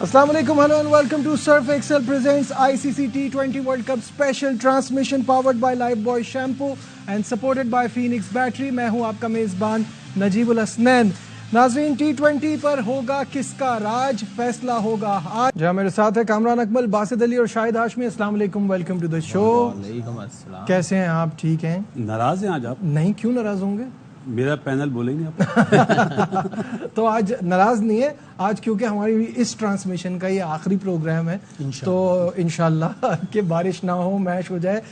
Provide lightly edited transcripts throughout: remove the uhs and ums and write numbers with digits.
Assalamu alaikum, hello and welcome to Surf Excel presents ICC T20 World Cup special transmission powered by Lifebuoy shampoo and supported by Phoenix Battery। मैं हूं आपका मेजबान नजीबुल हसनैन। नाज़रीन, T20 पर होगा किसका राज, फैसला होगा आज। जहाँ मेरे साथ है कामरान अकमल, बासित अली और शाहिद हाशमी। अस्सलाम वालेकुम, वेलकम टू द शो। कैसे हैं आप? ठीक हैं? नाराज हैं आज आप? नहीं, क्यों नाराज होंगे? मेरा पैनल बोले नहीं आप। तो आज नाराज नहीं है आज, क्योंकि हमारी इस ट्रांसमिशन का ये आखिरी प्रोग्राम है। तो इंशाल्लाह कि बारिश ना हो, मैच हो जाए।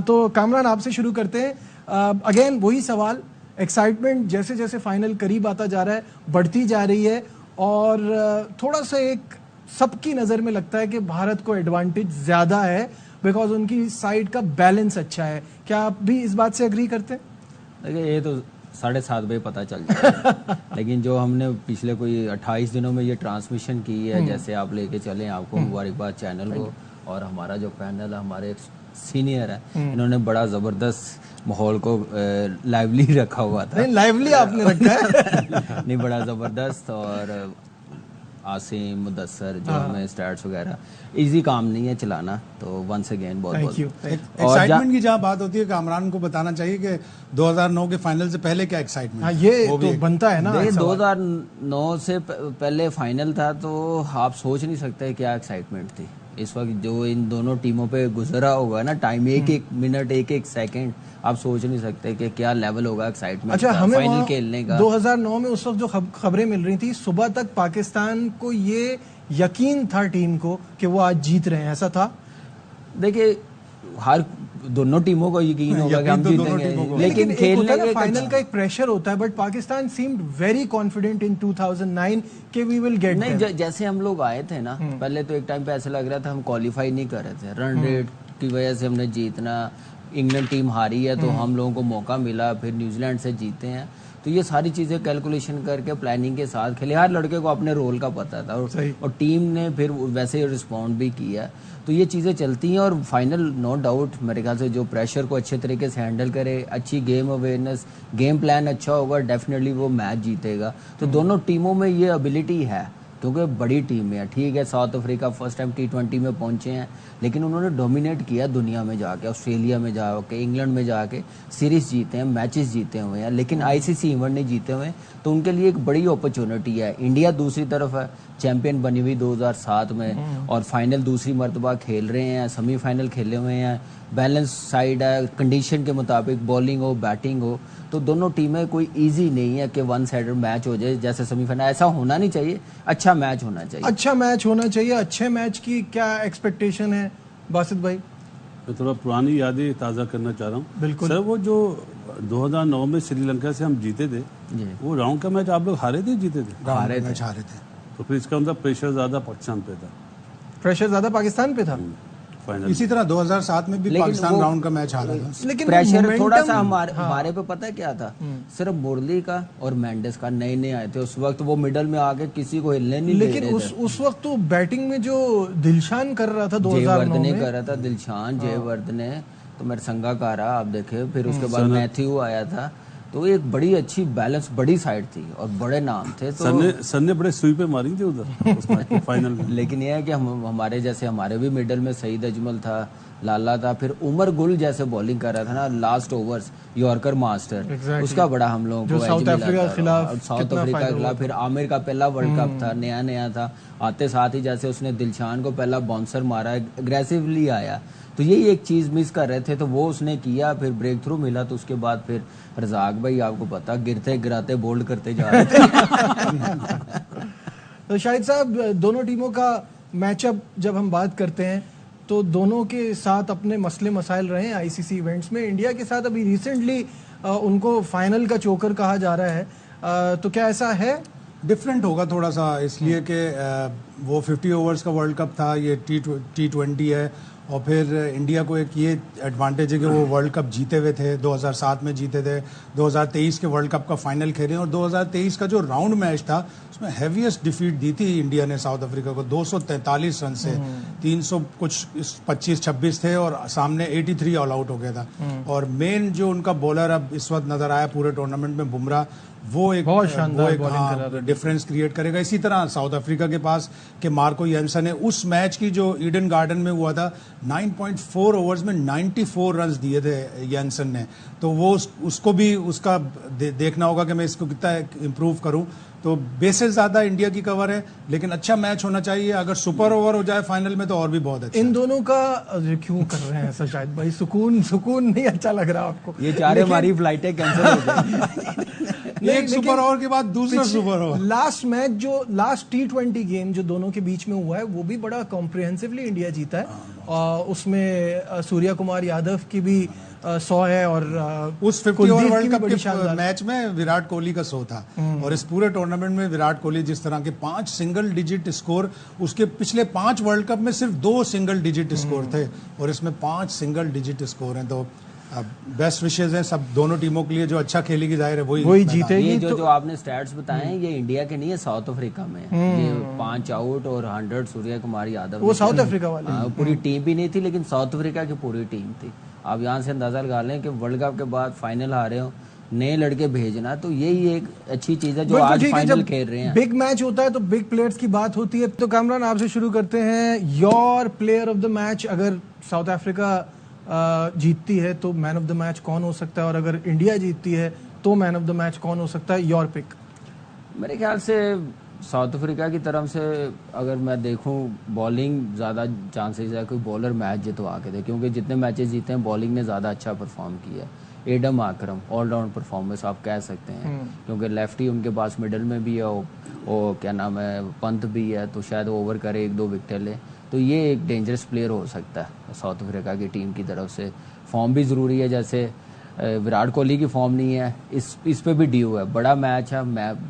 तो कामरान, आपसे शुरू करते हैं। अगेन वही सवाल, एक्साइटमेंट जैसे जैसे फाइनल करीब आता जा रहा है बढ़ती जा रही है, और थोड़ा सा एक सबकी नज़र में लगता है कि भारत को एडवांटेज ज़्यादा है बिकॉज उनकी साइड का बैलेंस अच्छा है। क्या आप भी इस बात से एग्री करते हैं? देखिए, ये तो 7:30 बजे पता चल जाएगा। लेकिन जो हमने पिछले कोई 28 दिनों में ये ट्रांसमिशन की है, जैसे आप लेके चलें, आपको मुबारकबाद चैनल को। और हमारा जो पैनल है, हमारे एक सीनियर है, इन्होंने बड़ा ज़बरदस्त माहौल को लाइवली रखा हुआ था। नहीं, लाइवली आपने रखा है। नहीं, बड़ा ज़बरदस्त। और आसिम, मुदस्सर, जो हमें स्टैट्स वगैरह, इजी काम नहीं है चलाना। तो वंस अगेन बहुत बहुत एक्साइटमेंट की जहाँ बात होती है, कामरान को बताना चाहिए कि 2009 के फाइनल से पहले क्या एक्साइटमेंट। हाँ, ये तो बनता है ना। 2009 से पहले फाइनल था, तो आप सोच नहीं सकते क्या एक्साइटमेंट थी इस वक्त। जो इन दोनों टीमों पे गुजरा होगा ना टाइम, एक एक मिनट, एक एक सेकंड, आप सोच नहीं सकते कि क्या लेवल होगा एक्साइटमेंट। अच्छा, हमें फाइनल खेलने का 2009 में उस वक्त जो खबरें मिल रही थी, सुबह तक पाकिस्तान को ये यकीन था टीम को कि वो आज जीत रहे हैं, ऐसा था? देखिए, हर दोनों टीमों को यकीन होगा कि हम जीतेंगे, लेकिन खेलने के फाइनल का एक प्रेशर होता है। But Pakistan seemed very confident in 2009 कि वी विल गेट। नहीं, जैसे हम लोग आए थे ना, पहले तो एक टाइम पे ऐसा लग रहा था हम क्वालिफाई नहीं कर रहे थे, रन रेट की वजह से हमने जीतना। इंग्लैंड टीम हारी है तो हम लोगों को मौका मिला, फिर न्यूजीलैंड से जीते हैं। तो ये सारी चीज़ें कैलकुलेशन करके प्लानिंग के साथ खेले। हर लड़के को अपने रोल का पता था, और टीम ने फिर वैसे रिस्पॉन्ड भी किया। तो ये चीज़ें चलती हैं। और फाइनल नो डाउट मेरे ख्याल से जो प्रेशर को अच्छे तरीके से हैंडल करे, अच्छी गेम अवेयरनेस, गेम प्लान अच्छा होगा, डेफिनेटली वो मैच जीतेगा। तो दोनों टीमों में ये एबिलिटी है, क्योंकि बड़ी टीम है। ठीक है, south Africa first time T20 में पहुंचे हैं, लेकिन उन्होंने डोमिनेट किया दुनिया में जाके, ऑस्ट्रेलिया में जाके, इंग्लैंड में जाके सीरीज जीते हैं, मैचेस जीते हुए हैं, लेकिन ICC इवेंट नहीं जीते हुए। तो उनके लिए एक बड़ी अपॉर्चुनिटी है। इंडिया दूसरी तरफ है, चैंपियन बनी हुई 2007 में, और फाइनल दूसरी मरतबा खेल रहे हैं, सेमीफाइनल खेले हुए हैं। बैलेंस साइड है, कंडीशन के मुताबिक बॉलिंग हो, बैटिंग हो। तो दोनों टीमें कोई इजी नहीं है कि वन साइडेड मैच हो जाए जैसे सेमीफाइनल। ऐसा होना नहीं चाहिए, अच्छा मैच होना चाहिए। अच्छा मैच होना चाहिए। अच्छे मैच की क्या एक्सपेक्टेशन है बासित भाई? मैं थोड़ा पुरानी यादें ताज़ा करना चाह रहा हूँ। बिल्कुल सर, वो जो 2009 में श्रीलंका से हम जीते थे, वो राउंड का मैच आप लोग हारे थे, जीते थे? हारे थे। तो फिर इसका मतलब प्रेशर ज़्यादा पाकिस्तान पे था। प्रेशर ज़्यादा पाकिस्तान पे था। फाइनल इसी तरह 2007 में भी पाकिस्तान राउंड का मैच हारा था। लेकिन प्रेशर थोड़ा सा हमारे पे पता है क्या था, सिर्फ मुरली का और मेंडिस का। नए नए आए थे उस वक्त, वो मिडल में आके किसी को हिलने नहीं दे रहे थे। लेकिन उस वक्त तो बैटिंग में जो दिलशान कर रहा था 2009 में, कर रहा था दिलशान, जयवर्धने, तो मेरे संगाकारा आप देखे, फिर उसके बाद मैथ्यू आया था। तो एक बड़ी अच्छी बैलेंस बड़ी साइड थी और बड़े नाम थे। तो सर ने बड़े सुई पे मारी थी उधर उस मैच के फाइनल में। लेकिन यह है कि हमारे जैसे हमारे भी मिडल में सईद अजमल था, लाला था, फिर उमर गुल जैसे बॉलिंग कर रहा था ना, लास्ट ओवर्स यॉर्कर मास्टर, उसका बड़ा हम लोगों को साउथ अफ्रीका के खिलाफ। फिर आमिर का पहला वर्ल्ड कप था, नया था, आते साथ ही जैसे उसने दिलशान को पहला बाउंसर मारा, एग्रेसिवली आया। तो यही एक चीज़ मिस कर रहे थे, तो वो उसने किया, फिर ब्रेक थ्रू मिला। तो उसके बाद फिर रजाक भाई, आपको पता, गिरते गिराते बोल्ड करते जा रहे थे। तो शाहिद साहब, दोनों टीमों का मैचअप जब हम बात करते हैं तो दोनों के साथ अपने मसले मसाइल रहे हैं ICC इवेंट्स में। इंडिया के साथ अभी रिसेंटली उनको फाइनल का चोकर कहा जा रहा है। तो क्या ऐसा है? डिफरेंट होगा थोड़ा सा, इसलिए कि वो 50 ओवर्स का वर्ल्ड कप था, ये T20 है। और फिर इंडिया को एक ये एडवांटेज है कि वो वर्ल्ड कप जीते हुए थे, 2007 में जीते थे, 2023 के वर्ल्ड कप का फाइनल खेले। और 2023 का जो राउंड मैच था, उसमें हैवीएस्ट डिफीट दी थी इंडिया ने साउथ अफ्रीका को 243 रन से। 300 कुछ 25-26 थे और सामने 83 ऑल आउट हो गया था। और मेन जो उनका बॉलर अब इस वक्त नजर आया पूरे टूर्नामेंट में, बुमराह, वो एक बहुत शानदार बॉलिंग करा रहा है। डिफरेंस क्रिएट करेगा। इसी तरह साउथ अफ्रीका के पास के मार्को येंसन है, उस मैच की जो ईडन गार्डन में हुआ था 9.4 ओवर्स में 94 रन्स दिए थे येंसन ने, तो वो उसको भी उसका देखना होगा कि मैं इसको कितना इम्प्रूव करूं। तो बेसेस ज्यादा इंडिया की कवर है, लेकिन अच्छा मैच होना चाहिए। अगर सुपर ओवर हो जाए फाइनल में तो और भी बहुत अच्छा। इन दोनों का क्यों कर रहे हैं ऐसा? शायद भाई सुकून नहीं अच्छा लग रहा आपको? ये चाह रहे हमारी फ्लाइटें कैंसिल हो जाएंगी। एक सुपर ओवर के बाद दूसरा सुपर ओवर। लास्ट मैच जो लास्ट T20 गेम जो दोनों के बीच में हुआ है वो भी बड़ा कॉम्प्रिहेंसिवली इंडिया जीता है। उसमें सूर्या कुमार यादव की भी 100 है और उस 50 ओवर वर्ल्ड कप के मैच में विराट कोहली का 100 था। और इस पूरे टूर्नामेंट में विराट कोहली जिस तरह के 5 सिंगल डिजिट स्कोर, उसके पिछले 5 वर्ल्ड कप में सिर्फ 2 सिंगल डिजिट स्कोर थे और इसमें 5 सिंगल डिजिट स्कोर हैं। तो बेस्ट विशेज हैं सब दोनों टीमों के लिए। जो अच्छा खेलेगी जाहिर है वही जीतेगी। ये जो आपने स्टैट्स बताए हैं ये इंडिया के नहीं है, साउथ अफ्रीका में ये 5 आउट और 100 सूर्य कुमार यादव, वो साउथ अफ्रीका वाले। पूरी टीम भी नहीं थी लेकिन साउथ अफ्रीका की पूरी टीम थी। आप यहाँ से अंदाजा लगा लें कि वर्ल्ड कप के बाद फाइनल हारे हो, नए लड़के भेजना, तो यही एक अच्छी चीज है जो आज फाइनल खेल रहे हैं। बिग मैच होता है तो बिग प्लेयर्स की बात होती है। तो कामरान आपसे शुरू करते हैं, your player of the match. अगर साउथ अफ्रीका जीतती है तो मैन ऑफ द मैच कौन हो सकता है, और अगर इंडिया जीतती है तो मैन ऑफ द मैच कौन हो सकता है? Your pick. मेरे ख्याल से साउथ अफ्रीका की तरफ से अगर मैं देखूं, बॉलिंग ज़्यादा चांसेस है कोई बॉलर मैच जितवा के दे, क्योंकि जितने मैचेस जीते हैं बॉलिंग ने ज़्यादा अच्छा परफॉर्म किया है। एडम आक्रम ऑलराउंड परफॉर्मेंस आप कह सकते हैं, क्योंकि लेफ्टी उनके पास मिडल में भी है, वो क्या नाम है, पंत भी है, तो शायद ओवर करे 1-2 विकेट ले, तो ये एक डेंजरस प्लेयर हो सकता है साउथ अफ्रीका की टीम की तरफ से। फॉर्म भी ज़रूरी है, जैसे विराट कोहली की फॉर्म नहीं है, इस पे भी ड्यू है। बड़ा मैच है,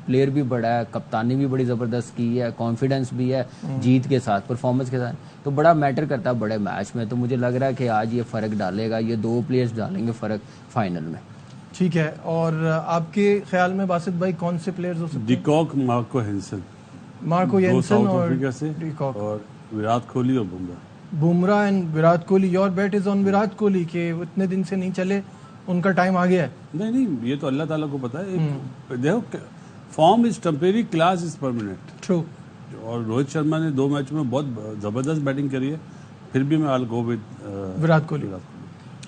प्लेयर भी बड़ा है, कप्तानी भी बड़ी ज़बरदस्त की है, कॉन्फिडेंस भी है जीत के साथ, परफॉर्मेंस के साथ, तो बड़ा मैटर करता है बड़े मैच में। तो मुझे लग रहा है कि आज ये फ़र्क डालेगा, ये 2 प्लेयर्स डालेंगे फ़र्क फाइनल में। ठीक है, और आपके ख्याल में बासित भाई कौन से प्लेयर्स हो सकते हैं? De Kock, Marco Jansen, Marco Jansen और डिकॉक, और विराट कोहली और Bumrah and Virat Kohli. Your bet is on Virat Kohli के इतने दिन से नहीं चले, उनका टाइम आ गया है। नहीं, ये तो अल्लाह ताला को पता है। देखो, form is temporary, class is permanent. True. और रोहित शर्मा ने 2 मैच में बहुत जबरदस्त बैटिंग करी है, फिर भी मैं I will go with Virat Kohli.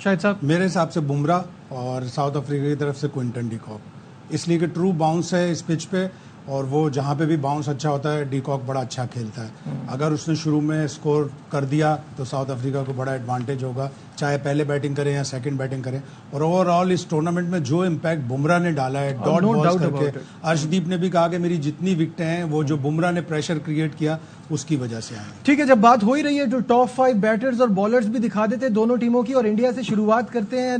शायद साहब मेरे हिसाब से बुमराह और साउथ अफ्रीका की तरफ से क्विंटन डिकॉक, इसलिए कि ट्रू बाउंस है इस पिच पे, और वो जहाँ पे भी बाउंस अच्छा होता है डिकॉक बड़ा अच्छा खेलता है। अगर उसने शुरू में स्कोर कर दिया तो साउथ अफ्रीका को बड़ा एडवांटेज होगा, चाहे पहले बैटिंग करें या सेकंड बैटिंग करें। और ओवरऑल इस टूर्नामेंट में जो इम्पैक्ट बुमराह ने डाला है डॉट बॉल्स करके, अर्शदीप ने भी कहा कि मेरी जितनी विकेटें हैं वो जो बुमराह ने प्रेशर क्रिएट किया उसकी वजह से आई। ठीक है, जब बात हो ही रही है तो टॉप 5 बैटर्स और बॉलर्स भी दिखा देते हैं दोनों टीमों की, और इंडिया से शुरुआत करते हैं।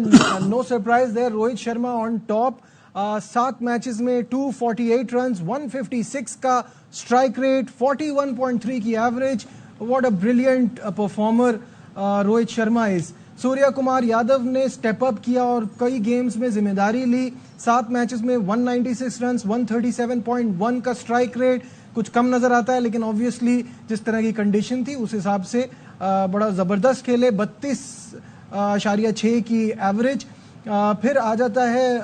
No surprise there, Rohit Sharma on top, 7 matches में 248 रन्स, 156 का स्ट्राइक रेट, 41.3 की average. What a brilliant performer Rohit Sharma is. Suryakumar Yadav ने स्टेप अप किया और कई गेम्स में जिम्मेदारी ली। 7 मैचेस में 196 रन्स, 137.1 का स्ट्राइक रेट। कुछ कम नजर आता है, लेकिन ऑब्वियसली जिस तरह की कंडीशन थी उस हिसाब से बड़ा जबरदस्त खेले। 32.6 की एवरेज। फिर आ जाता है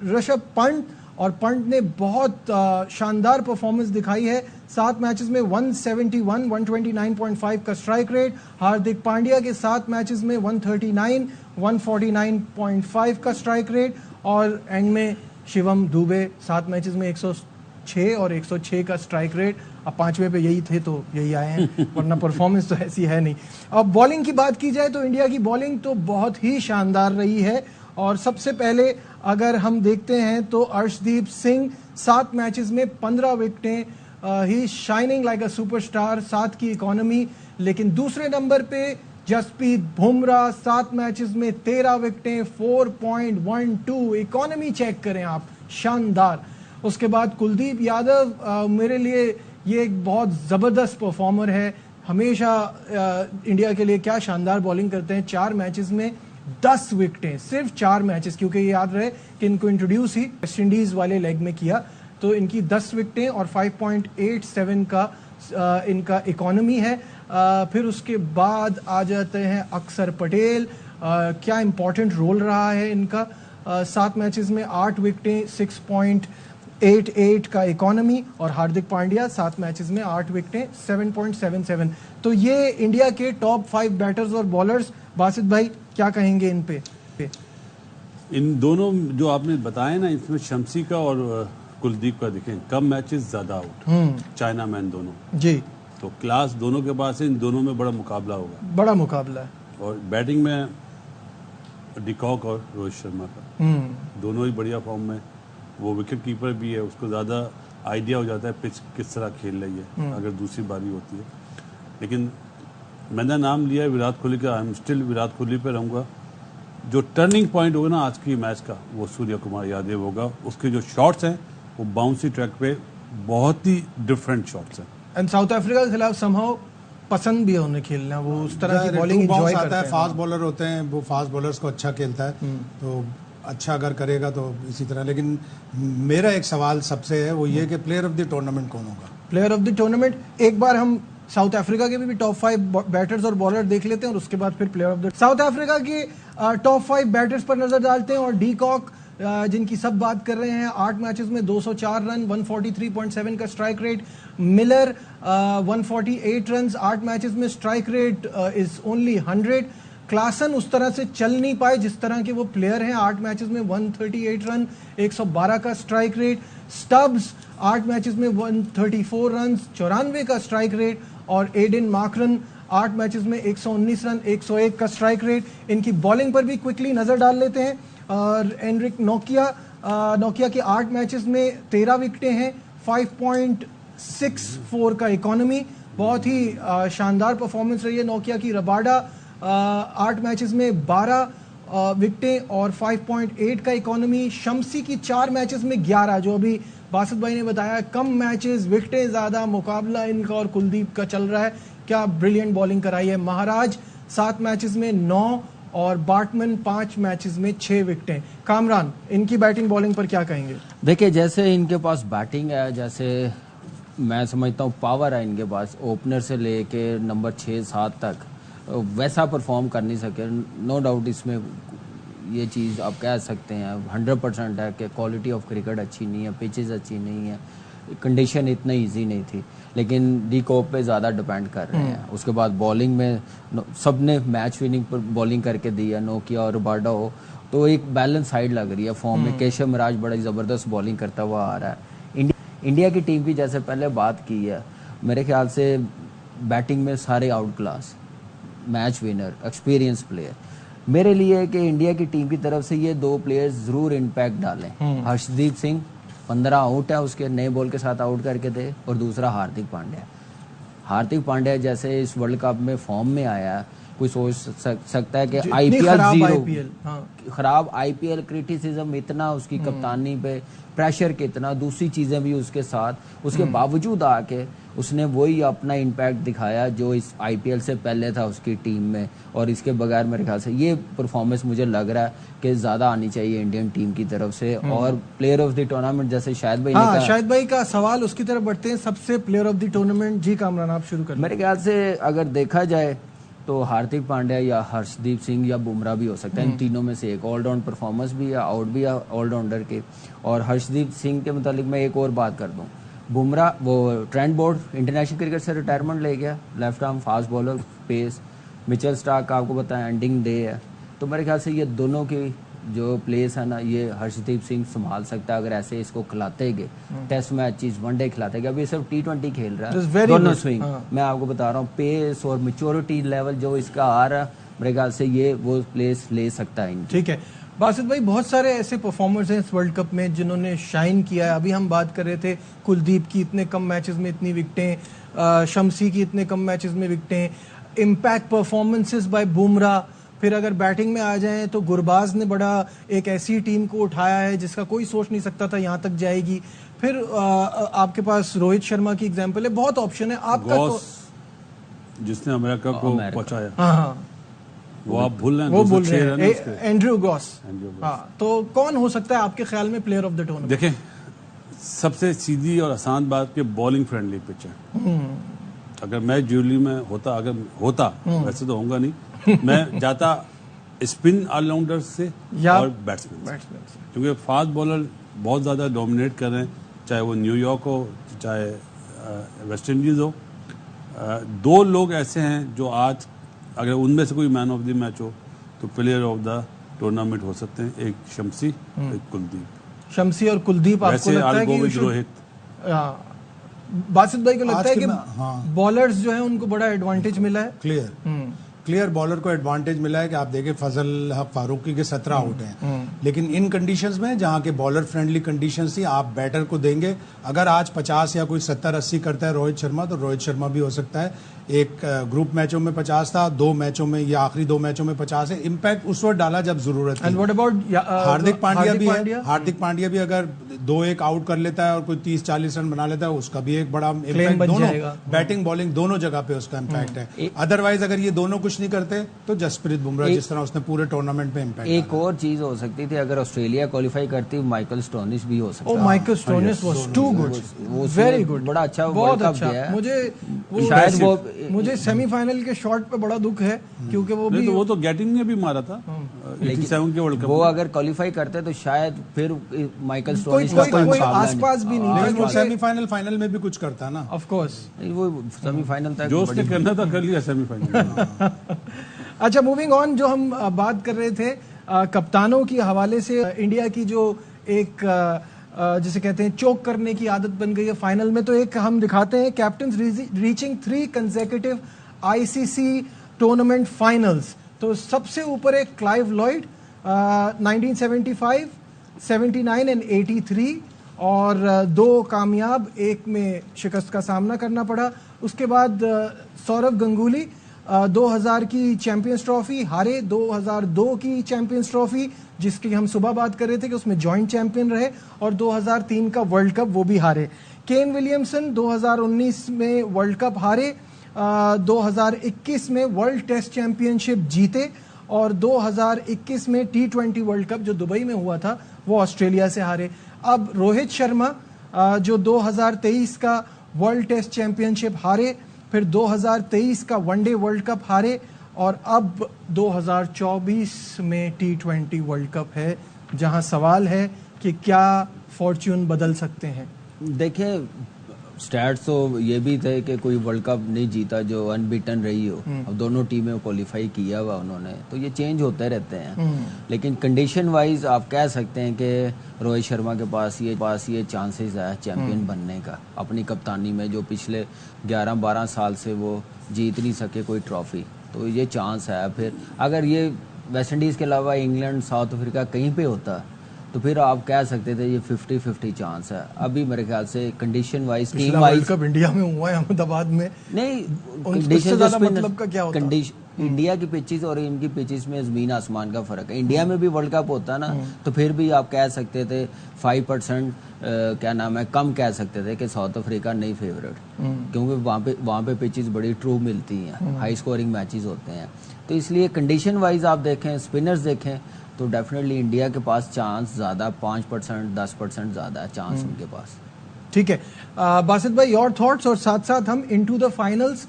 ऋषभ पंत, और पंत ने बहुत शानदार परफॉर्मेंस दिखाई है। 7 मैचेस में 171, 129.5 का स्ट्राइक रेट। हार्दिक पांड्या के 7 मैचेस में 139, 149.5 का स्ट्राइक रेट। और एंड में शिवम दुबे 7 मैचेस में 106 और 106 का स्ट्राइक रेट। अब 5वें पे यही थे तो यही आए हैं, वरना परफॉर्मेंस तो ऐसी है नहीं। अब बॉलिंग की बात की जाए तो इंडिया की बॉलिंग तो बहुत ही शानदार रही है, और सबसे पहले अगर हम देखते हैं तो अर्शदीप सिंह 7 मैचेस में 15 विकेटें, ही शाइनिंग लाइक अ सुपरस्टार, 7 की इकोनॉमी। लेकिन दूसरे नंबर पे जसप्रीत बुमराह 7 मैचेस में 13 विकेटें, 4.12 इकोनॉमी चेक करें आप, शानदार। उसके बाद कुलदीप यादव, मेरे लिए ये एक बहुत ज़बरदस्त परफॉर्मर है, हमेशा इंडिया के लिए क्या शानदार बॉलिंग करते हैं। 4 मैचेस में 10 विकेटें, सिर्फ 4 मैचेस, क्योंकि ये याद रहे कि इनको इंट्रोड्यूस ही वेस्ट इंडीज वाले लेग में किया, तो इनकी 10 विकेटें और 5.87 का इनका इकोनॉमी है। फिर उसके बाद आ जाते हैं अक्षर पटेल, क्या इंपॉर्टेंट रोल रहा है इनका। 7 मैचेस में 8 विकेटें, 8-8 का इकोनॉमी, और हार्दिक पांड्या 7 मैचेस में 8 विकेटें 7.77। तो ये इंडिया के टॉप 5 बैटर्स और बॉलर्स। बासित भाई क्या कहेंगे इन पे? इन दोनों जो आपने बताए ना, इसमें शमसी का और कुलदीप का देखें, कम मैचेस ज्यादा आउट, चाइना मैन दोनों जी, तो क्लास दोनों के पास है। इन दोनों में बड़ा मुकाबला होगा, बड़ा मुकाबला है। और बैटिंग में डिकॉक और रोहित शर्मा का दोनों ही बढ़िया फॉर्म में। वो विकेट कीपर भी है, उसको ज़्यादा आइडिया हो जाता है पिच किस तरह खेल रही है अगर दूसरी बारी होती है। लेकिन मैंने नाम लिया है विराट कोहली का, I am still Virat Kohli पे रहूँगा। जो टर्निंग पॉइंट होगा ना आज की मैच का, वो सूर्य कुमार यादव होगा। उसके जो शॉट्स हैं वो बाउंसी ट्रैक पे बहुत ही डिफरेंट शॉट्स हैं। एंड साउथ अफ्रीका के खिलाफ समहाउ पसंद भी है उन्हें खेलना, वो उस तरह की बॉलिंग एंजॉय करते हैं। फास्ट बॉलर होते हैं, वो फास्ट बॉलर्स को अच्छा खेलता है, तो अच्छा अगर करेगा तो इसी तरह। लेकिन मेरा एक सवाल सबसे है, वो ये कि प्लेयर ऑफ द टूर्नामेंट कौन होगा? प्लेयर ऑफ द टूर्नामेंट एक बार हम साउथ अफ्रीका के भी टॉप 5 बैटर्स और बॉलर देख लेते हैं, और उसके बाद फिर player of the south Africa की टॉप 5 बैटर्स पर नजर डालते हैं। और डी कॉक जिनकी सब बात कर रहे हैं, 8 मैचेस में 204 रन, 143.7 का strike rate. Miller 148 run, 8 matches में strike rate is only 100। Klaasen उस तरह से चल नहीं पाए जिस तरह के वो प्लेयर हैं, 8 मैचेस में 138 रन, 112 का स्ट्राइक रेट। स्टब्स 8 मैचेस में 134 रन, 94 का स्ट्राइक रेट। और एडन मार्करन 8 मैचेस में 119 रन, 101 का स्ट्राइक रेट। इनकी बॉलिंग पर भी क्विकली नजर डाल लेते हैं। और एनरिक नोकिया के 8 मैचेस में 13 विकेटें हैं, 5.64 का इकोनॉमी। बहुत ही शानदार परफॉर्मेंस रही है नोकिया की। रबाडा 8 मैचेस में 12 विकेटें और 5.8 का इकोनॉमी। शमसी की 4 मैचेस में 11, जो अभी बासित भाई ने बताया, कम मैचेस, विकेटें ज़्यादा, मुकाबला इनका और कुलदीप का चल रहा है। क्या ब्रिलियंट बॉलिंग कराई है। महाराज 7 मैचेस में 9 और बार्टमन 5 मैचेस में 6 विकेटें। कामरान, इनकी बैटिंग बॉलिंग पर क्या कहेंगे? देखिए, जैसे इनके पास बैटिंग है, जैसे मैं समझता हूँ पावर है इनके पास, ओपनर से लेके नंबर 6-7 तक वैसा परफॉर्म कर नहीं सके। नो डाउट इसमें ये चीज़ आप कह सकते हैं 100% है कि क्वालिटी ऑफ क्रिकेट अच्छी नहीं है, पिचेस अच्छी नहीं है, कंडीशन इतना इजी नहीं थी। लेकिन डी कॉक पे ज़्यादा डिपेंड कर रहे हैं। उसके बाद बॉलिंग में सब ने मैच विनिंग पर बॉलिंग करके दी है, नोकिया और रबाडा हो, तो एक बैलेंस साइड लग रही है फॉर्म में। केशव महाराज बड़ा ज़बरदस्त बॉलिंग करता हुआ आ रहा है। इंडिया की टीम की जैसे पहले बात की है, मेरे ख्याल से बैटिंग में सारे out class, match winner, experience player. मेरे लिए कि इंडिया की टीम की तरफ से ये 2 प्लेयर्स ज़रूर इम्पैक्ट डालें। हर्षदीप सिंह 15 आउट है, उसके नए बॉल के साथ आउट करके दे। और दूसरा हार्दिक पांड्या जैसे इस वर्ल्ड कप में फॉर्म में आया, कोई सोच सकता है कि आईपीएल 0 खराब आईपीएल, क्रिटिसिज्म इतना उसकी कप्तानी पे, प्रेशर कितना, दूसरी चीज़ें भी उसके साथ, उसके बावजूद आके उसने वही अपना इम्पैक्ट दिखाया जो इस आईपीएल से पहले था उसकी टीम में। और इसके बगैर मेरे ख्याल से ये परफॉर्मेंस मुझे लग रहा है कि ज़्यादा आनी चाहिए इंडियन टीम की तरफ से। और प्लेयर ऑफ द टूर्नामेंट जैसे शाहिद भाई ने कहा, शाहिद भाई का सवाल उसकी तरफ बढ़ते हैं, सबसे प्लेयर ऑफ द टूर्नामेंट। जी कामरान, आप शुरू करें। मेरे ख्याल से अगर देखा जाए तो हार्दिक पांड्या या हर्षदीप सिंह या बुमराह भी हो सकता है। इन तीनों में से एक ऑलराउंड परफॉर्मेंस भी है, आउट भी है ऑलराउंडर के। और हर्षदीप सिंह के मुतालिक मैं एक और बात कर दूं, बुमराह वो ट्रेंट बोल्ट इंटरनेशनल क्रिकेट से रिटायरमेंट ले गया, left arm fast bowler, pace. Mitchell Starc का आपको बताया एंडिंग डे है। तो मेरे ख्याल से ये दोनों की जो प्लेस है ना, ये हर्षदीप सिंह संभाल सकता है अगर ऐसे इसको खिलाते गए। टेस्ट मैचेस, वनडे खिलाते गए। अभी सिर्फ T20 खेल रहा है, दोनों स्विंग। मैं आपको बता रहा हूँ पेस और मैच्योरिटी लेवल जो इसका आ रहा है, मेरे ख्याल से ये वो प्लेस ले सकता है। ठीक है बासित भाई, बहुत सारे ऐसे परफॉर्मर्स हैं इस वर्ल्ड कप में जिन्होंने शाइन किया है। अभी हम बात कर रहे थे कुलदीप की इतने कम मैचेस में इतनी विकेटें, शमसी की इतने कम मैचेस में विकेटें, इम्पैक्ट परफॉर्मेंसेस बाय बुमराह। फिर अगर बैटिंग में आ जाएं तो गुरबाज ने बड़ा एक ऐसी टीम को उठाया है जिसका कोई सोच नहीं सकता था यहाँ तक जाएगी। फिर आपके पास रोहित शर्मा की एग्जांपल है, बहुत ऑप्शन है आपका। जिसने अमेरिका को पहुंचाया, हाँ, वो आप भूल रहे हैं, वो बोल रहे हैं एंड्रयू गॉस। हाँ, तो कौन हो सकता है आपके ख्याल में प्लेयर ऑफ द टूर्नामेंट? देखें, सबसे सीधी और आसान बात कि बॉलिंग फ्रेंडली पिच है। अगर मैं ज्यूली में होता, वैसे तो होगा नहीं, मैं जाता स्पिन ऑलराउंडर से और बैट्समैन से, क्योंकि फास्ट बॉलर बहुत ज्यादा डोमिनेट कर रहे हैं। चाहे वो न्यूयॉर्क हो, चाहे वेस्ट इंडीज़ हो। दो लोग ऐसे हैं जो आज अगर उनमें से कोई मैन ऑफ द मैच हो तो प्लेयर ऑफ द टूर्नामेंट हो सकते हैं, एक शम्सी, एक कुलदीप। शम्सी और कुलदीप आपको वैसे लगता है कि आलगोविद, रोहित, बासित भाई को लगता आज है के कि हाँ। बॉलर्स जो है उनको बड़ा एडवांटेज मिला है? क्लियर बॉलर को एडवांटेज मिला है कि आप देखें फजल हक फारूकी के 17 आउट हैं, लेकिन इन कंडीशंस में जहां के बॉलर फ्रेंडली कंडीशंस थी, आप बैटर को देंगे। अगर आज 50 या कोई 70-80 करता है रोहित शर्मा, तो रोहित शर्मा भी हो सकता है। एक ग्रुप मैचों में 50 था, 2 मैचों में या आखिरी 2 मैचों में 50 है। इम्पैक्ट उस वक्त डाला जब जरूरत थी। And what about Hardik Pandya भी है। हार्दिक पांड्या भी अगर 2-1 आउट कर लेता है और कोई 30-40 रन बना लेता है, उसका भी एक बड़ा इम्पैक्ट, दोनों बैटिंग बॉलिंग दोनों जगह पे उसका इम्पैक्ट है। अदरवाइज अगर ये दोनों कुछ नहीं करते तो जसप्रीत बुमराह जिस तरह उसने पूरे टूर्नामेंट में इम्पैक्ट, एक और चीज हो सकती थी, अगर ऑस्ट्रेलिया क्वालिफाई करती, माइकल स्टोनिस भी हो सकता। Michael Stoinis was too good, very good, बड़ा अच्छा, बहुत अच्छा। मुझे सेमीफाइनल के शॉट पे बड़ा दुख है, क्योंकि वो तो गेटिंग ने भी मारा था 87 के वर्ल्ड कप। वो अगर क्वालिफाई करते तो शायद फिर माइकल स्टोनिस कोई आसपास भी नहीं था। वो सेमीफाइनल फाइनल में भी कुछ करता ना, ऑफ कोर्स वो सेमीफाइनल तक जो उसने करना था कर लिया सेमीफाइनल। अच्छा, मूविंग ऑन, जो हम बात कर रहे थे कप्तानों की हवाले से, इंडिया की जो एक जिसे कहते हैं चोक करने की आदत बन गई है फाइनल में, तो एक हम दिखाते हैं, captains reaching 3 consecutive ICC tournament finals. तो सबसे ऊपर एक क्लाइव लॉयड 1975, 79 एंड 83, और 2 कामयाब, एक में शिकस्त का सामना करना पड़ा। उसके बाद सौरव गंगुली 2000 की चैंपियंस ट्रॉफी हारे, 2002 की चैंपियंस ट्रॉफी जिसकी हम सुबह बात कर रहे थे कि उसमें जॉइंट चैंपियन रहे, और 2003 का वर्ल्ड कप वो भी हारे। केन विलियमसन 2019 में वर्ल्ड कप हारे, 2021 में वर्ल्ड टेस्ट चैंपियनशिप जीते, और 2021 में T20 वर्ल्ड कप जो दुबई में हुआ था वो ऑस्ट्रेलिया से हारे। अब रोहित शर्मा जो 2023 का वर्ल्ड टेस्ट चैंपियनशिप हारे, फिर 2023 का वनडे वर्ल्ड कप हारे, और अब 2024 में T20 वर्ल्ड कप है, जहां सवाल है कि क्या फॉर्च्यून बदल सकते हैं। देखिए, स्टैट्स तो ये भी थे कि कोई वर्ल्ड कप नहीं जीता जो अनबीटन रही हो। अब दोनों टीमें क्वालिफाई किया हुआ उन्होंने, तो ये चेंज होते रहते हैं। लेकिन कंडीशन वाइज आप कह सकते हैं कि रोहित शर्मा के पास ये चांसेस है चैंपियन बनने का, अपनी कप्तानी में, जो पिछले 11-12 साल से वो जीत नहीं सके कोई ट्रॉफी, तो ये चांस है। फिर अगर ये वेस्ट इंडीज़ के अलावा इंग्लैंड, साउथ अफ्रीका कहीं पे होता तो फिर आप कह सकते थे ये 50-50 चांस है। अभी मेरे ख्याल से condition wise, team wise, world cup India में हुआ है, अहमदाबाद में, नहीं कंडीशन मतलब का क्या होता है? इंडिया की पिचेस और इनकी पिचेस में ज़मीन आसमान का फ़र्क है। इंडिया में भी वर्ल्ड कप होता ना, तो फिर भी आप कह सकते थे 5% क्या नाम है, कम कह सकते थे कि साउथ अफ्रीका नहीं फेवरेट, क्योंकि वहाँ पे पिचेस बड़ी ट्रू मिलती हैं, हाई स्कोरिंग मैचेस होते हैं। तो इसलिए कंडीशन वाइज आप देखें, स्पिनर्स देखें, तो डेफिनेटली इंडिया के पास चांस ज़्यादा, 5%, 10% ज़्यादा है चांस उनके पास। ठीक है, बासित भाई, योर थॉट्स, और साथ साथ हम इनटू द फाइनल्स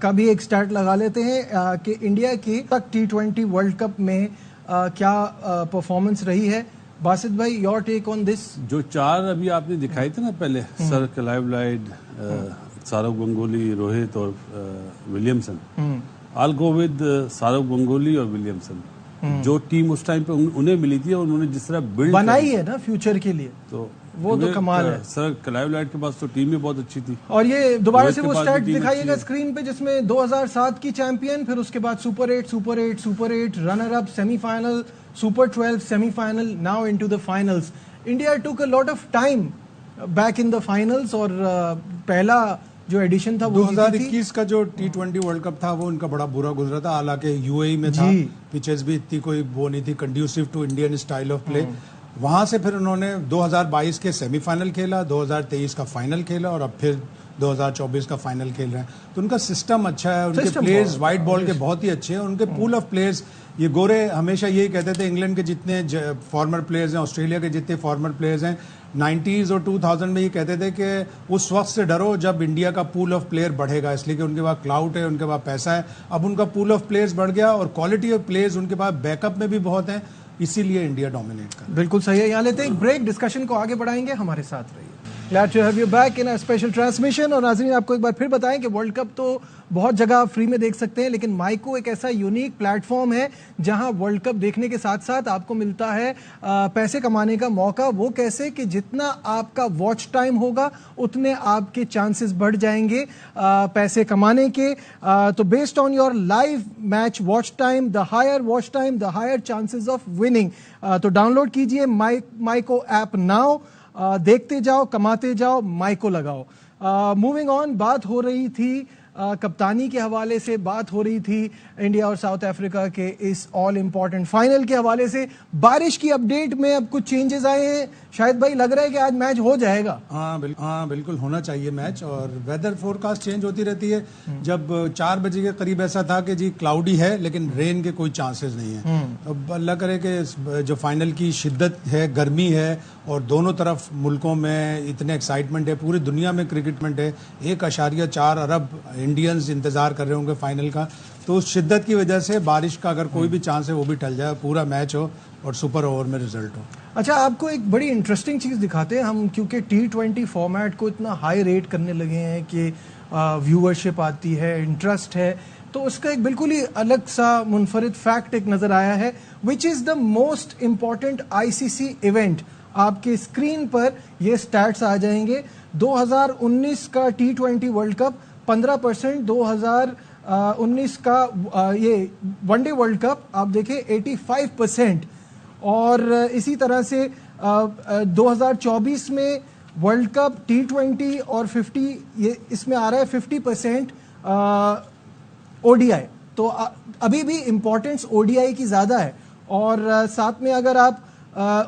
का भी एक स्टार्ट लगा लेते हैं कि इंडिया की तक T20 वर्ल्ड कप में क्या परफॉर्मेंस रही है। बासित भाई, योर टेक ऑन दिस। जो 4 अभी आपने दिखाए थे ना पहले, sir Clive Lloyd, Sourav Ganguly, Rohit और Williamson, I'll go with Sourav Ganguly और विलियमसन। जो टीम उस टाइम पे उन्हें मिली थी, उन्होंने जिस तरह बिल्ड बनाई है ना फ्यूचर के लिए, तो वो तो कमाल है। सर क्लाइव लॉयड के पास तो टीम भी बहुत अच्छी थी। और ये दोबारा से वो स्टैट्स दिखाइएगा स्क्रीन पे, जिसमें 2007 की चैंपियन, फिर उसके बाद super 8, runner up, semifinal, super 12, semifinal, now into the finals. India took a lot of time back in the finals, और पहला जो एडिशन था वो 2021 का जो T20 वर्ल्ड कप था वो उनका बड़ा बुरा गुजरा था। हालांकि यूएई में था, पिचेस भी इतनी कोई वो नहीं थी conducive to Indian style of play. वहां से फिर उन्होंने 2022 के सेमीफाइनल खेला, 2023 का फाइनल खेला, और अब फिर 2024 का फाइनल खेल रहे हैं। तो उनका सिस्टम अच्छा है, उनके प्लेयर्स वाइट बॉल के बहुत ही अच्छे हैं, उनके पूल ऑफ प्लेयर्स। ये गोरे हमेशा यही कहते थे, इंग्लैंड के जितने फॉर्मर प्लेयर्स हैं, ऑस्ट्रेलिया के जितने फॉर्मर प्लेयर्स हैं, 90s और 2000 में ये कहते थे कि उस वक्त से डरो जब इंडिया का पूल ऑफ प्लेयर बढ़ेगा, इसलिए कि उनके पास क्लाउड है, उनके पास पैसा है। अब उनका पूल ऑफ प्लेयर्स बढ़ गया, और क्वालिटी ऑफ प्लेयर्स उनके पास बैकअप में भी बहुत हैं। इसीलिए इंडिया डोमिनेट कर। बिल्कुल सही है। यहाँ लेते हैं एक ब्रेक, डिस्कशन को आगे बढ़ाएंगे, हमारे साथ रहिए। Glad to have you back in a special transmission. और नाज़रीन, आपको एक बार फिर बताएं कि वर्ल्ड कप तो बहुत जगह आप फ्री में देख सकते हैं, लेकिन माइको एक ऐसा यूनिक प्लेटफॉर्म है जहां वर्ल्ड कप देखने के साथ साथ आपको मिलता है पैसे कमाने का मौका। वो कैसे कि जितना आपका वॉच टाइम होगा उतने आपके चांसेस बढ़ जाएंगे पैसे कमाने के। तो based on your live match watch time, the higher watch time, the higher chances of winning. तो डाउनलोड कीजिए माइको ऐप नाउ, देखते जाओ, कमाते जाओ, माइको लगाओ। मूविंग ऑन, बात हो रही थी कप्तानी के हवाले से, बात हो रही थी इंडिया और साउथ अफ्रीका के इस ऑल इंपॉर्टेंट फाइनल के हवाले से। बारिश की अपडेट में अब कुछ चेंजेस आए हैं, शायद भाई लग रहा है कि आज मैच हो जाएगा। हाँ बिल्कुल होना चाहिए मैच। और वेदर फोरकास्ट चेंज होती रहती है। जब 4 बजे के करीब ऐसा था कि जी क्लाउडी है लेकिन रेन के कोई चांसेस नहीं है। अब अल्लाह करे कि जो फाइनल की शिद्दत है, गर्मी है और दोनों तरफ मुल्कों में इतने एक्साइटमेंट है, पूरी दुनिया में क्रिकेटमेंट है, 1.4 अरब इंडियंस इंतजार कर रहे होंगे फाइनल का। तो उस शिद्दत की वजह से बारिश का अगर कोई भी चांस है वो भी टल जाए, पूरा मैच हो और सुपर ओवर में रिजल्ट हो। अच्छा, आपको एक बड़ी इंटरेस्टिंग चीज़ दिखाते हैं हम, क्योंकि T20 फॉर्मेट को इतना हाई रेट करने लगे हैं कि व्यूअरशिप आती है, इंटरेस्ट है, तो उसका एक बिल्कुल ही अलग सा मुनफरिद फैक्ट एक नज़र आया है, which is the most important ICC event. आपके स्क्रीन पर ये स्टैट्स आ जाएंगे। 2019 का T20 वर्ल्ड कप 15%, 2019 का ये वनडे वर्ल्ड कप आप देखें 85%, और इसी तरह से 2024 में वर्ल्ड कप T20 और 50, ये इसमें आ रहा है 50% ODI। तो अभी भी इम्पोर्टेंस ODI की ज़्यादा है। और साथ में अगर आप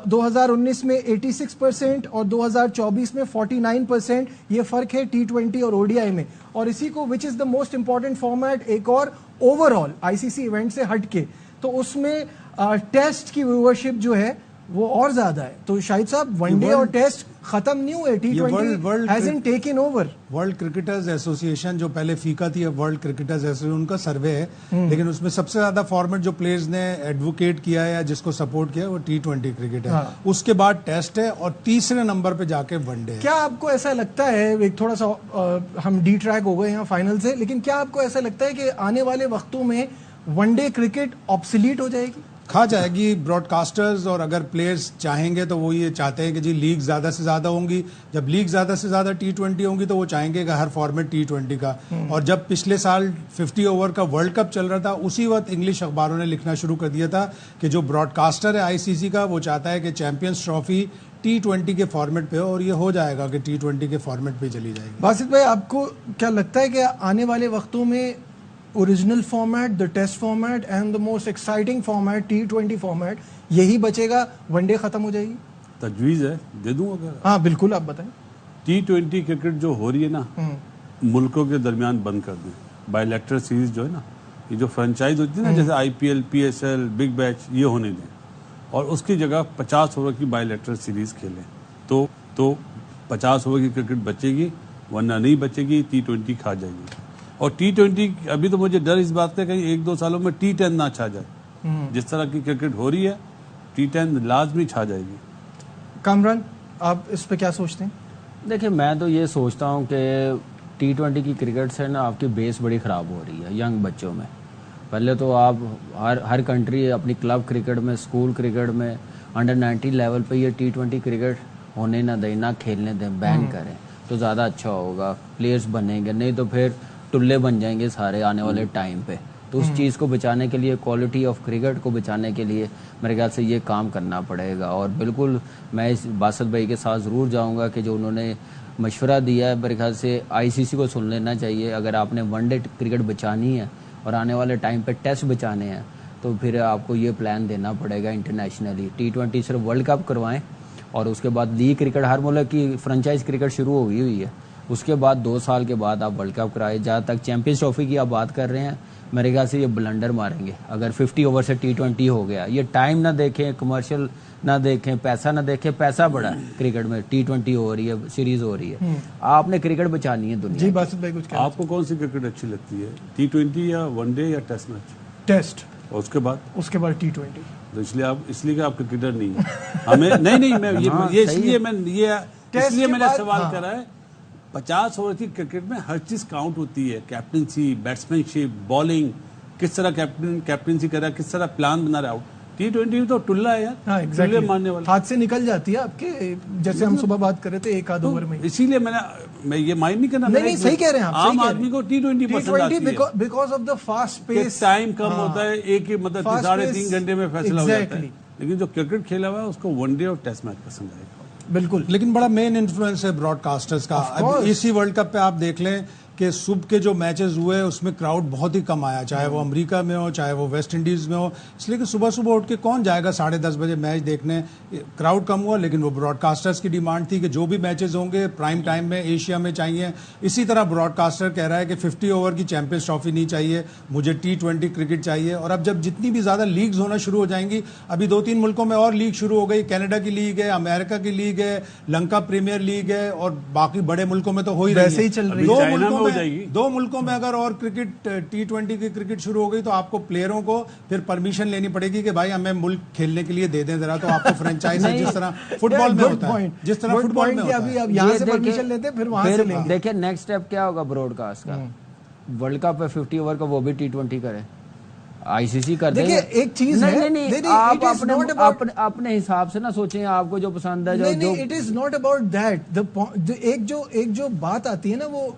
2019 में 86% और 2024 में 49%, ये फ़र्क है T20 और ODI में। और इसी को which is the most important format एक और ओवरऑल ICC इवेंट से हट के, तो उसमें टेस्ट की व्यूअरशिप जो है वो और ज्यादा है। तो शाहिद साहब, वनडे और टेस्ट खत्म नहीं हुए, T20 hasn't taken over। World cricketers association जो पहले फीका थी, अब वर्ल्ड क्रिकेटर्स एसोसिएशन, उनका सर्वे है, लेकिन उसमें सबसे ज्यादा फॉर्मेट जो प्लेयर्स ने एडवोकेट किया है या जिसको सपोर्ट किया है वो T20 क्रिकेट है। हाँ। उसके बाद टेस्ट है और तीसरे नंबर पे जाके वनडे है। क्या आपको ऐसा लगता है, एक थोड़ा सा हम डी ट्रैक हो गए यहाँ फाइनल से, लेकिन क्या आपको ऐसा लगता है कि आने वाले वक्तों में वनडे क्रिकेट ऑब्सोलीट हो जाएगी? खा जाएगी। ब्रॉडकास्टर्स और अगर प्लेयर्स चाहेंगे तो वो ये चाहते हैं कि जी लीग ज़्यादा से ज़्यादा होंगी। जब लीग ज़्यादा से ज़्यादा T20 होंगी तो वो चाहेंगे कि हर फॉर्मेट T20 का। और जब पिछले साल 50 ओवर का वर्ल्ड कप चल रहा था, उसी वक्त इंग्लिश अखबारों ने लिखना शुरू कर दिया था कि जो ब्रॉडकास्टर है ICC का, वो चाहता है कि चैंपियंस ट्रॉफी T20 के फॉर्मेट पे हो, और ये हो जाएगा कि T20 के फॉर्मेट पे चली जाएगी। बासित भाई, आपको क्या लगता है कि आने वाले वक्तों में original format, the test format and the most exciting format T20 format यही बचेगा, वनडे खत्म हो जाएगी? तजवीज़ है, दे दूँ अगर। हाँ बिल्कुल, आप बताएं। T20 क्रिकेट जो हो रही है ना, मुल्कों के दरमियान बंद कर दें। बायलैटरल सीरीज जो है ना, ये जो फ्रेंचाइज होती है ना, जैसे IPL, PSL, बिग बैच, ये होने दें, और उसकी जगह 50 ओवर की बायलैटरल सीरीज खेलें। तो 50 ओवर की क्रिकेट बचेगी, वरना नहीं बचेगी, T20 खा जाएगी। और T20 अभी तो मुझे डर इस बात का कहीं 1-2 सालों में T10 ना छा जाए। जिस तरह की क्रिकेट हो रही है, T10 लाजमी छा जाएगी। कामरान, आप इस पे क्या सोचते हैं? देखिए, मैं तो ये सोचता हूँ कि T20 की क्रिकेट से ना आपकी बेस बड़ी ख़राब हो रही है यंग बच्चों में। पहले तो आप हर कंट्री अपनी क्लब क्रिकेट में, स्कूल क्रिकेट में, अंडर-19 लेवल पे ये T20 क्रिकेट होने ना दें, ना खेलने दें, बैन करें तो ज़्यादा अच्छा होगा। प्लेयर्स बनेंगे, नहीं तो फिर टुल्ले बन जाएंगे सारे आने वाले टाइम पे। तो उस चीज़ को बचाने के लिए, क्वालिटी ऑफ क्रिकेट को बचाने के लिए मेरे ख्याल से ये काम करना पड़ेगा। और बिल्कुल मैं इस बासत भाई के साथ ज़रूर जाऊंगा कि जो उन्होंने मशवरा दिया है, मेरे ख्याल से ICC को सुन लेना चाहिए। अगर आपने वनडे क्रिकेट बचानी है और आने वाले टाइम पे टेस्ट बचाने हैं, तो फिर आपको ये प्लान देना पड़ेगा इंटरनेशनली। T20 सिर्फ वर्ल्ड कप करवाएं और उसके बाद लीग क्रिकेट, हर मुल्क की फ्रेंचाइज क्रिकेट शुरू हो गई हुई है, उसके बाद 2 साल के बाद आप वर्ल्ड कप कराए। जहाँ तक चैंपियंस ट्रॉफी की आप बात कर रहे हैं, मेरे ख्याल से ये ब्लंडर मारेंगे अगर 50 ओवर से T20 हो गया। ये टाइम ना देखें, कमर्शियल ना देखें, पैसा ना देखें। पैसा बड़ा है क्रिकेट में, T20 हो रही है, सीरीज हो रही है, आपने क्रिकेट बचानी है दुनिया। जी बासित भाई, कुछ आपको कौन सी क्रिकेट अच्छी लगती है, T20 या वनडे या टेस्ट मैच? टेस्ट, और उसके बाद T20। तो इसलिए कि आप क्रिकेटर नहीं है हमें नहीं मैं ये इसलिए मैंने सवाल करा है। 50 ओवर की क्रिकेट में हर चीज काउंट होती है, कैप्टनसी, बैट्समैनशिप, बॉलिंग, किस तरह कैप्टनसी कर रहा है, किस तरह प्लान बना रहा है। T20 तो टुल्ला है यार, हाँ, टुल्ले मारने वाला। हाथ से निकल जाती है आपके, जैसे हम सुबह बात कर रहे थे एक आध ओवर में। इसीलिए मैं ये माइंड नहीं करना। नहीं सही कह रहे हैं आप। आम आदमी को T20 पसंद आती है because of the fast pace, time कम होता है, एक ही मतलब 3.5 घंटे में फैसला हो जाता है। लेकिन जो क्रिकेट खेला हुआ है उसको वनडे और टेस्ट मैच पसंद आएगा। बिल्कुल। लेकिन बड़ा मेन इन्फ्लुएंस है ब्रॉडकास्टर्स का। अब इसी वर्ल्ड कप पे आप देख लें कि सुबह के जो मैचेस हुए उसमें क्राउड बहुत ही कम आया, चाहे वो अमेरिका में हो चाहे वो वेस्ट इंडीज में हो, इसलिए कि सुबह सुबह उठ के कौन जाएगा 10:30 बजे मैच देखने। क्राउड कम हुआ, लेकिन वो ब्रॉडकास्टर्स की डिमांड थी कि जो भी मैचेस होंगे प्राइम टाइम में एशिया में चाहिए। इसी तरह ब्रॉडकास्टर कह रहा है कि 50 ओवर की चैंपियंस ट्रॉफी नहीं चाहिए, मुझे T20 क्रिकेट चाहिए। और अब जब जितनी भी ज्यादा लीग्स होना शुरू हो जाएंगी, अभी 2-3 मुल्कों में और लीग शुरू हो गई, कनाडा की लीग है, अमेरिका की लीग है, लंका प्रीमियर लीग है, और बाकी बड़े मुल्कों में तो हो ही वैसे ही चल रही है। दो मुल्कों में अगर और क्रिकेट T20 की क्रिकेट शुरू हो गई तो आपको प्लेयरों को फिर परमिशन लेनी पड़ेगी कि भाई हमें मुल्क खेलने के लिए दे दें जरा, तो आपको फ्रेंचाइज है जिस तरह फुटबॉल में होता है, जिस तरह फुटबॉल में होता है। अब यहाँ से परमिशन लेते हैं फिर वहां से लेंगे। देखिए नेक्स्ट स्टेप क्या होगा ब्रॉडकास्ट का। वर्ल्ड कप है 50 ओवर का, वो भी T20 करे, ICC कर देंगे। देखिए एक चीज है, नहीं आप अपने हिसाब से ना सोचें, आपको जो पसंद है जो it is not about that. एक जो बात आती है ना, वो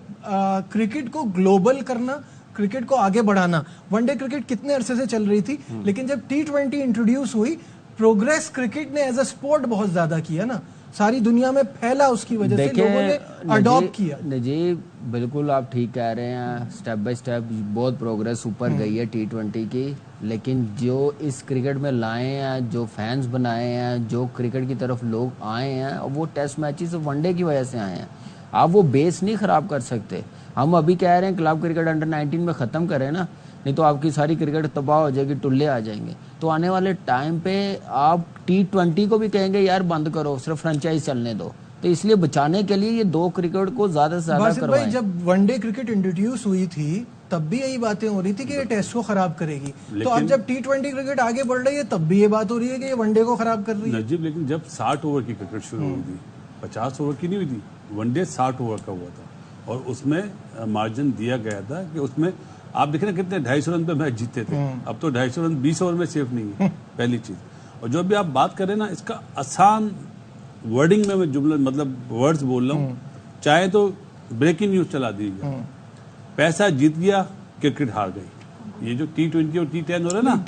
क्रिकेट को ग्लोबल करना, क्रिकेट को आगे बढ़ाना। वनडे क्रिकेट कितने अरसे से चल रही थी, लेकिन जब T20 इंट्रोड्यूस हुई, प्रोग्रेस क्रिकेट ने एज अ स्पोर्ट बहुत ज्यादा किया ना, सारी दुनिया में फैला, उसकी वजह से लोगों ने अडॉप्ट किया। जी बिल्कुल आप ठीक कह रहे हैं, स्टेप बाय स्टेप बहुत प्रोग्रेस ऊपर गई है T20 की। लेकिन जो इस क्रिकेट में लाए हैं, जो फैंस बनाए हैं, जो क्रिकेट की तरफ लोग आए हैं, वो टेस्ट मैचेस वनडे की वजह से आए हैं। आप वो बेस नहीं खराब कर सकते। हम अभी कह रहे हैं क्लब क्रिकेट अंडर 19 में ख़त्म करें ना, नहीं तो आपकी सारी क्रिकेट तबाह हो जाएगी, टुल्ले आ जाएंगे। तो आने वाले टाइम पे आप T20 को भी कहेंगे यार बंद करो, सिर्फ फ्रेंचाइज चलने दो। तो इसलिए बचाने के लिए ये दो क्रिकेट को ज्यादा से ज्यादा करवाएं। जब वनडे क्रिकेट इंट्रोड्यूस हुई थी तब भी यही बातें हो रही थी कि ये टेस्ट को खराब करेगी, तो अब जब T20 क्रिकेट आगे बढ़ रही है तब भी ये बात हो रही है कि ये वनडे को खराब कर रही है। नजीब, लेकिन जब 60 ओवर की क्रिकेट शुरू हुई थी, 50 ओवर की नहीं हुई थी, वनडे 60 ओवर का हुआ था, और उसमें मार्जिन दिया गया था कि उसमें आप देख रहे कितने 250 रन पे मैच जीते थे। अब तो 250 रन 20 ओवर में सेफ नहीं है, पहली चीज। और जो भी आप बात कर रहे हैं ना, इसका आसान वर्डिंग में मैं जुमला मतलब वर्ड्स बोल रहा हूँ, चाहे तो ब्रेकिंग न्यूज चला दीजिए, पैसा जीत गया, क्रिकेट हार गई। ये जो T20 और T10 हो रहा है ना,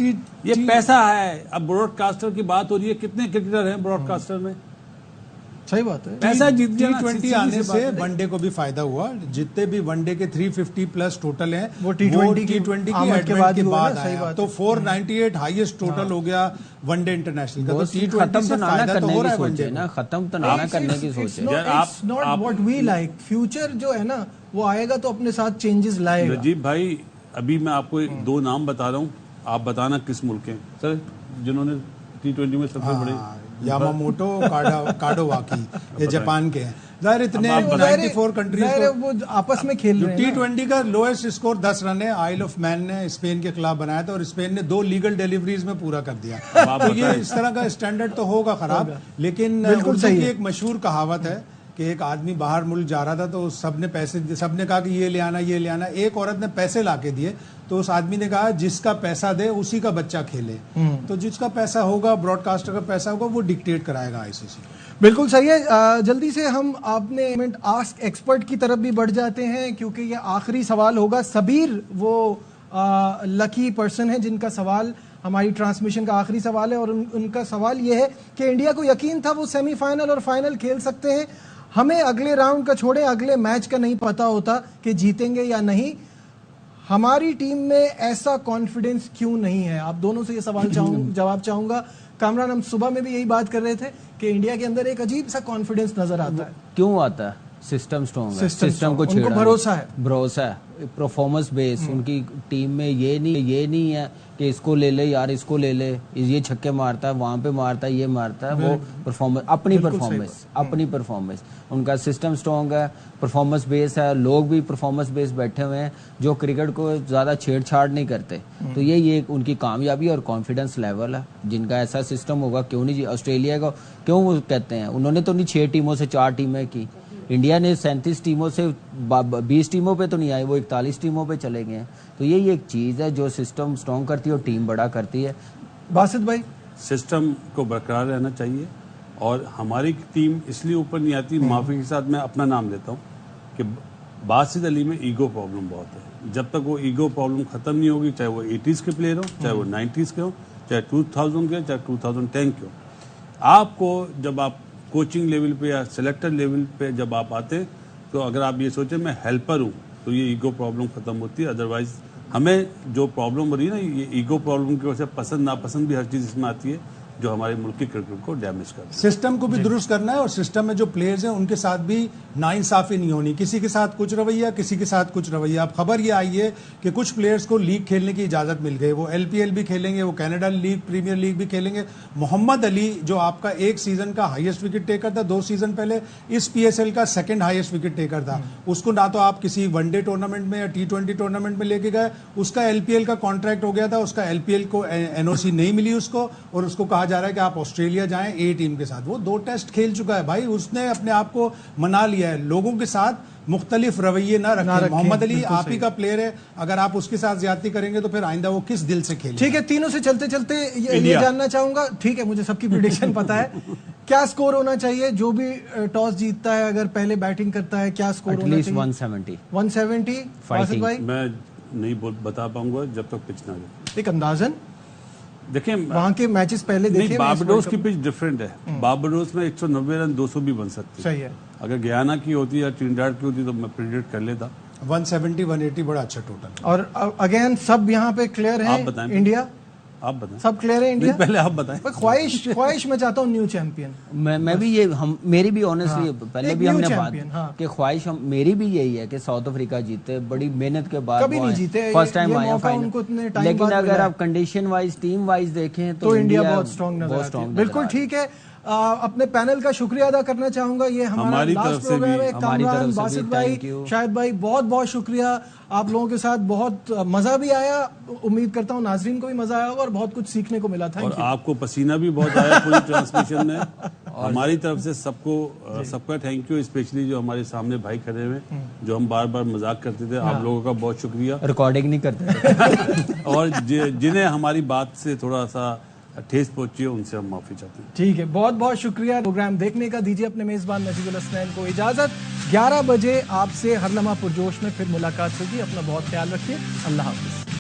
ये पैसा है। अब ब्रॉडकास्टर की बात हो रही है, कितने क्रिकेटर हैं ब्रॉडकास्टर में? सही बात है। पैसा जीत गया। T20 आने से वनडे को भी फायदा हुआ। जितने भी वनडे के 350 प्लस टोटल हैं, वो T20 की एडवेंट के बाद आया, तो 498 हाईएस्ट टोटल हो गया वनडे इंटरनेशनल का। तो T20 से फायदा तो हो रहा है वनडे ना, खत्म तो ना करने की सोच है। It's not what we like. Future जो है ना, वो आएगा तो अपने साथ चेंजेस लाएगा। नजीब भाई, अभी मैं आपको 2 नाम बता रहा हूँ, आप बताना किस मुल्क के सर जिन्होंने T20 में सबसे बड़े। यामामोटो, काडोवाकी, ये जापान के हैं। जाहिर इतने 94 कंट्रीज वो आपस में खेल रहे हैं। T20 का लोएस्ट स्कोर 10 रन है, आइल ऑफ मैन ने स्पेन के खिलाफ बनाया था, और स्पेन ने 2 लीगल डिलीवरीज में पूरा कर दिया। तो ये इस तरह का स्टैंडर्ड तो होगा खराब, लेकिन उर्दू की एक मशहूर कहावत है कि एक आदमी बाहर मुल्क जा रहा था, तो सबने कहा कि ये ले आना, ये ले आना। एक औरत ने पैसे लाके दिए, तो उस आदमी ने कहा जिसका पैसा दे उसी का बच्चा खेले। तो जिसका पैसा होगा, ब्रॉडकास्टर का पैसा होगा, वो डिक्टेट कराएगा ICC। बिल्कुल सही है। जल्दी से हम आपने आस्क एक्सपर्ट की तरफ भी बढ़ जाते हैं, क्योंकि ये आखिरी सवाल होगा। सबीर वो लकी पर्सन है जिनका सवाल हमारी ट्रांसमिशन का आखिरी सवाल है, और उनका सवाल ये है कि इंडिया को यकीन था वो सेमीफाइनल और फाइनल खेल सकते हैं, हमें अगले राउंड का छोड़े अगले मैच का नहीं पता होता कि जीतेंगे या नहीं। हमारी टीम में ऐसा कॉन्फिडेंस क्यों नहीं है? आप दोनों से ये सवाल जवाब चाहूंगा। कामरान, हम सुबह में भी यही बात कर रहे थे कि इंडिया के अंदर एक अजीब सा कॉन्फिडेंस नजर आता है। क्यों आता है? सिस्टम स्ट्रॉन्ग है, सिस्टम को उनको भरोसा है। भरोसा है, परफॉर्मेंस बेस उनकी टीम में ये नहीं है कि इसको ले ले यार, इसको ले ले, ये छक्के मारता है, वहाँ पे मारता है, ये मारता है। वो परफॉर्मेंस अपनी परफॉर्मेंस उनका सिस्टम स्ट्रॉन्ग है, परफॉर्मेंस बेस है, लोग भी परफॉर्मेंस बेस बैठे हुए हैं जो क्रिकेट को ज़्यादा छेड़छाड़ नहीं करते। तो ये उनकी कामयाबी और कॉन्फिडेंस लेवल है। जिनका ऐसा सिस्टम होगा क्यों नहीं, ऑस्ट्रेलिया को क्यों वो कहते हैं, उन्होंने तो नहीं 6 टीमों से 4 टीमें की, इंडिया ने 37 टीमों से 20 टीमों पे तो नहीं आई, वो 41 टीमों पे चले गए हैं। तो यही एक चीज़ है जो सिस्टम स्ट्रॉन्ग करती है और टीम बड़ा करती है। बासित भाई, सिस्टम को बरकरार रहना चाहिए और हमारी टीम इसलिए ऊपर नहीं आती, माफी के साथ मैं अपना नाम लेता हूँ कि बासित अली में ईगो प्रॉब्लम बहुत है। जब तक वो ईगो प्रॉब्लम खत्म नहीं होगी, चाहे वो 80s के प्लेयर हो, चाहे वो 90s के हो, चाहे 2000 के, चाहे 2010 के हो, आपको जब आप कोचिंग लेवल पे या सेलेक्टर लेवल पे जब आप आते हैं तो अगर आप ये सोचें मैं हेल्पर हूँ तो ये ईगो प्रॉब्लम खत्म होती है। अदरवाइज हमें जो प्रॉब्लम हो रही है ना, ये ईगो प्रॉब्लम की वजह से पसंद नापसंद भी हर चीज़ इसमें आती है जो हमारे मुल्क की क्रिकेट को डैमेज करती है। सिस्टम को भी दुरुस्त करना है और सिस्टम में जो प्लेयर्स हैं उनके साथ भी नाइंसाफी नहीं होनी, किसी के साथ कुछ रवैया, किसी के साथ कुछ रवैया। अब खबर ये आई है कि कुछ प्लेयर्स को लीग खेलने की इजाज़त मिल गई, वो LPL भी खेलेंगे, वो कनाडा लीग, प्रीमियर लीग भी खेलेंगे। मोहम्मद अली जो आपका एक सीजन का हाईएस्ट विकेट टेकर था 2 सीजन पहले, इस PSL का 2nd हाईएस्ट विकेट टेकर था, उसको ना तो आप किसी वनडे टूर्नामेंट में या T20 टूर्नामेंट में लेके गए, उसका LPL का कॉन्ट्रैक्ट हो गया था, उसका LPL को NOC नहीं मिली उसको, और उसको कहा जा रहा है कि आप ऑस्ट्रेलिया जाएं A टीम के साथ। वो 2 टेस्ट खेल चुका है भाई, उसने अपने आप को मना लिया है। लोगों के साथ मुख्तलिफ रवैये ना रखें। मोहम्मद अली आप ही का प्लेयर है, अगर आप उसके साथ ज्यादती करेंगे तो फिर आइंदा वो किस दिल से खेले। ठीक है, तीनों से चलते चलते ये जानना चाहूंगा, ठीक है मुझे सबकी प्रेडिक्शन पता है, क्या स्कोर होना चाहिए जो भी टॉस जीतता है, अगर पहले बैटिंग करता है, क्या स्कोर होना चाहिए? 170 फासिल भाई? मैं नहीं बता पाऊंगा जब तक पिच ना जाए। एक अंदाजन देखिए वहां के मैचेस पहले देखे, बारबाडोस की पिच डिफरेंट है। बारबाडोस में 190 रन 200 भी बन सकती है। सही है। अगर गयाना की होती या ट्रिनिडाद की होती तो मैं प्रेडिक्ट कर लेता। 170 180 बड़ा अच्छा टोटल। और अगेन सब यहाँ पे क्लियर है, आप बताएं। इंडिया आप बताएं। सब क्लियर है इंडिया? पहले आप बताएं। ख्वाहिश मैं चाहता हूँ न्यू चैंपियन। मैं भी ये मेरी भी ऑनेस्टली पहले भी हमने बात कि ख्वाहिश मेरी भी यही है कि साउथ अफ्रीका जीते, बड़ी मेहनत के बाद कभी नहीं जीते, फर्स्ट टाइम आया फाइनल। लेकिन अगर आप कंडीशन वाइज टीम वाइज देखें तो इंडिया बहुत स्ट्रॉन्ग नजर आती है। बिल्कुल ठीक है। अपने पैनल का शुक्रिया अदा करना चाहूंगा, ये हमारा लास्ट प्रोग्राम है। कामरान, बासित भाई, शाहिद भाई, बहुत बहुत शुक्रिया। आप लोगों के साथ बहुत मजा भी आया, उम्मीद करता हूँ नाजरीन को भी मजा आया होगा और बहुत कुछ सीखने को मिला था। और आपको पसीना भी बहुत आया पूरी ट्रांसमिशन में। हमारी तरफ से सबका थैंक यू, स्पेशली जो हमारे सामने भाई खड़े हुए, जो हम बार बार मजाक करते थे, आप लोगों का बहुत शुक्रिया। रिकॉर्डिंग नहीं करते और जिन्हें हमारी बात से थोड़ा सा ठेस पहुंची है उनसे हम माफी चाहते हैं। ठीक है, बहुत बहुत शुक्रिया प्रोग्राम देखने का। दीजिए अपने मेजबान नजीबुल हसनैन को इजाजत। 11 बजे आपसे हर लम्हा पुरजोश में फिर मुलाकात होगी। अपना बहुत ख्याल रखिए। अल्लाह हाफिज।